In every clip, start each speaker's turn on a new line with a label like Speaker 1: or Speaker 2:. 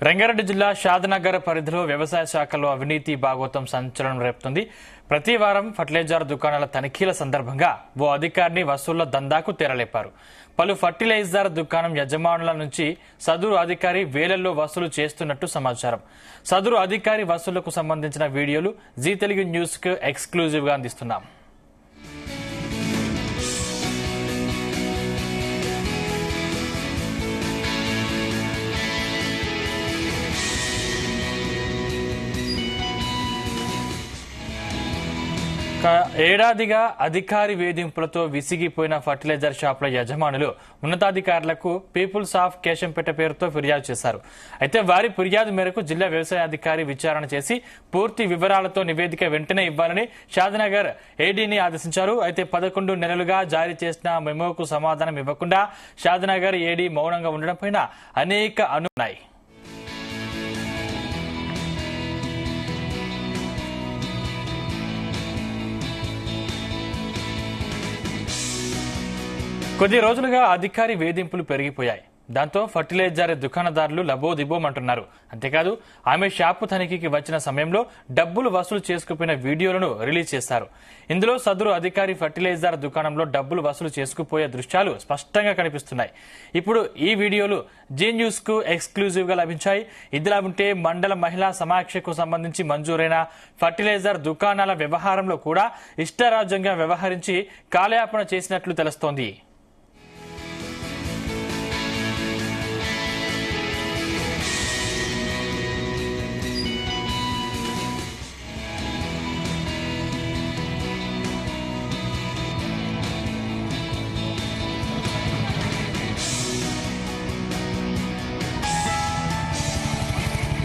Speaker 1: రంగారెడ్డి జిల్లా షాద్నగర్ పరిధిలో వ్యవసాయ శాఖలో అవినీతి భాగోతం సంచలనం రేపుతుంది. ప్రతి వారం ఫర్టిలైజర్ దుకాణాల తనిఖీల సందర్భంగా ఓ అధికారిని వసూళ్ల దందాకు తెరలేపారు. పలు ఫర్టిలైజర్ దుకాణం యజమానుల నుంచి సదరు అధికారి వేలల్లో వసూలు చేస్తున్నట్టు సమాచారం. సదరు అధికారి వసూళ్లకు సంబంధించిన వీడియోలు జీ తెలుగు న్యూస్ కు ఎక్స్క్లూజివ్ గా అందిస్తున్నాం. ఏడాదిగా అధికారి వేధింపులతో విసిగిపోయిన ఫర్టిలైజర్ షాపుల యజమానులు ఉన్నతాధికారులకు పీపుల్స్ ఆఫ్ కేశంపేట పేరుతో ఫిర్యాదు చేశారు. అయితే వారి ఫిర్యాదు మేరకు జిల్లా వ్యవసాయ అధికారి విచారణ చేసి పూర్తి వివరాలతో నివేదిక వెంటనే ఇవ్వాలని షాద్నగర్ ఏడీని ఆదేశించారు. అయితే 11 నెలలుగా జారీ చేసిన మెమోకు సమాధానం ఇవ్వకుండా షాద్నగర్ ఏడీ మౌనంగా ఉండడంపై అనేక అనుమానాలున్నాయి. కొద్ది రోజులుగా అధికారి వేధింపులు పెరిగిపోయాయి. దాంతో ఫర్టిలైజర్ దుకాణదారులు లబోదిబోమంటున్నారు. అంతేకాదు ఆమె షాపు తనిఖీకి వచ్చిన సమయంలో డబ్బులు వసూలు చేసుకుపోయిన వీడియోలను రిలీజ్ చేశారు. ఇందులో సదరు అధికారి ఫర్టిలైజర్ దుకాణంలో డబ్బులు వసూలు చేసుకుపోయే దృశ్యాలు స్పష్టంగా కనిపిస్తున్నాయి. ఇప్పుడు ఈ వీడియోలు జీ న్యూస్ కు ఎక్స్క్లూజివ్ గా లభించాయి. ఇదిలా ఉంటే మండల మహిళా సమాఖ్యకు సంబంధించి మంజూరైన ఫర్టిలైజర్ దుకాణాల వ్యవహారంలో కూడా ఇష్టరాజ్యంగా వ్యవహరించి కాలయాపన చేసినట్లు తెలుస్తోంది.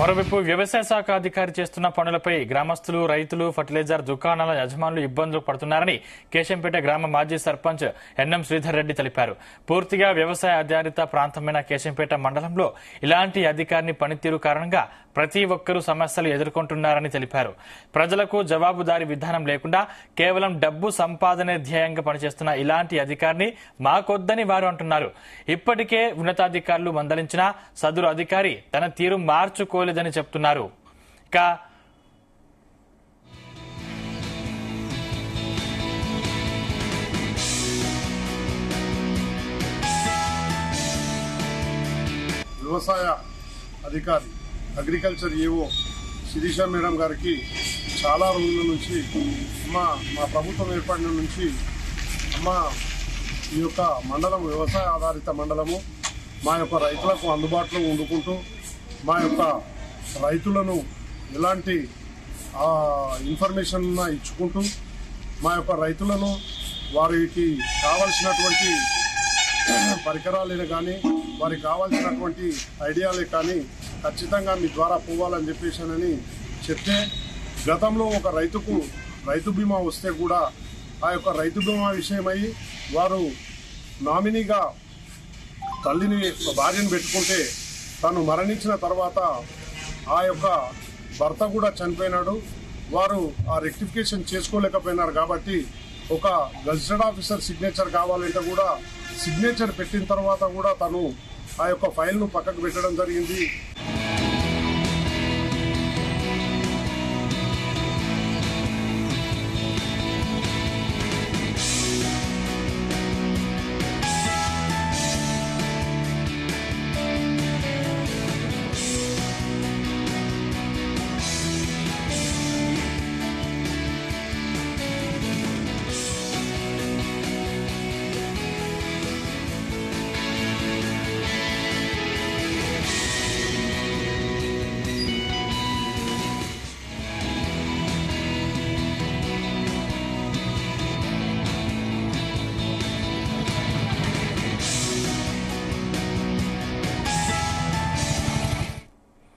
Speaker 1: మరోవైపు వ్యవసాయ శాఖ అధికారి చేస్తున్న పనులపై గ్రామస్తులు, రైతులు, ఫర్టిలైజర్ దుకాణాల యజమానులు ఇబ్బందులు పడుతున్నారని కేశంపేట గ్రామ మాజీ సర్పంచ్ ఎన్ఎం శ్రీధర్ రెడ్డి తెలిపారు. పూర్తిగా వ్యవసాయ ఆధారిత ప్రాంతమైన కేశంపేట మండలంలో ఇలాంటి అధికారిని పనితీరు కారణంగా ప్రతి ఒక్కరూ సమస్యలు ఎదుర్కొంటున్నారని తెలిపారు. ప్రజలకు జవాబుదారీ విధానం లేకుండా కేవలం డబ్బు సంపాదనే ధ్యేయంగా పనిచేస్తున్న ఇలాంటి అధికారిని మాకొద్దని వారు అంటున్నారు. ఇప్పటికే ఉన్నతాధికారులు మందలించినా సదరు అధికారి తన తీరు మార్చుకోలేదని చెప్తున్నారు.
Speaker 2: వ్యవసాయ అధికారి అగ్రికల్చర్ ఏవో శిరీష మేడం గారికి చాలా రోజుల నుంచి మా ప్రభుత్వం ఏర్పడిన నుంచి ఈ యొక్క మండలం వ్యవసాయ ఆధారిత మండలము, మా యొక్క రైతులకు అందుబాటులో ఉండుకుంటూ మా యొక్క రైతులను ఎలాంటి ఇన్ఫర్మేషన్ ఇచ్చుకుంటూ మా యొక్క రైతులను వారికి కావలసినటువంటి పరికరాలే కానీ వారికి కావాల్సినటువంటి ఐడియాలే కానీ ఖచ్చితంగా మీ ద్వారా పోవాలని చెప్పేసానని చెప్తే, గతంలో ఒక రైతుకు రైతు బీమా వస్తే కూడా ఆ యొక్క రైతు బీమా విషయమై వారు నామినీగా భార్యను పెట్టుకుంటే తను మరణించిన తర్వాత ఆ యొక్క భర్త కూడా చనిపోయినాడు. వారు ఆ రెక్టిఫికేషన్ చేసుకోలేకపోయినారు. కాబట్టి ఒక గెజిటెడ్ ఆఫీసర్ సిగ్నేచర్ కావాలంటే కూడా సిగ్నేచర్ పెట్టిన తర్వాత కూడా తను ఆ యొక్క ఫైల్ను పక్కకు పెట్టడం జరిగింది.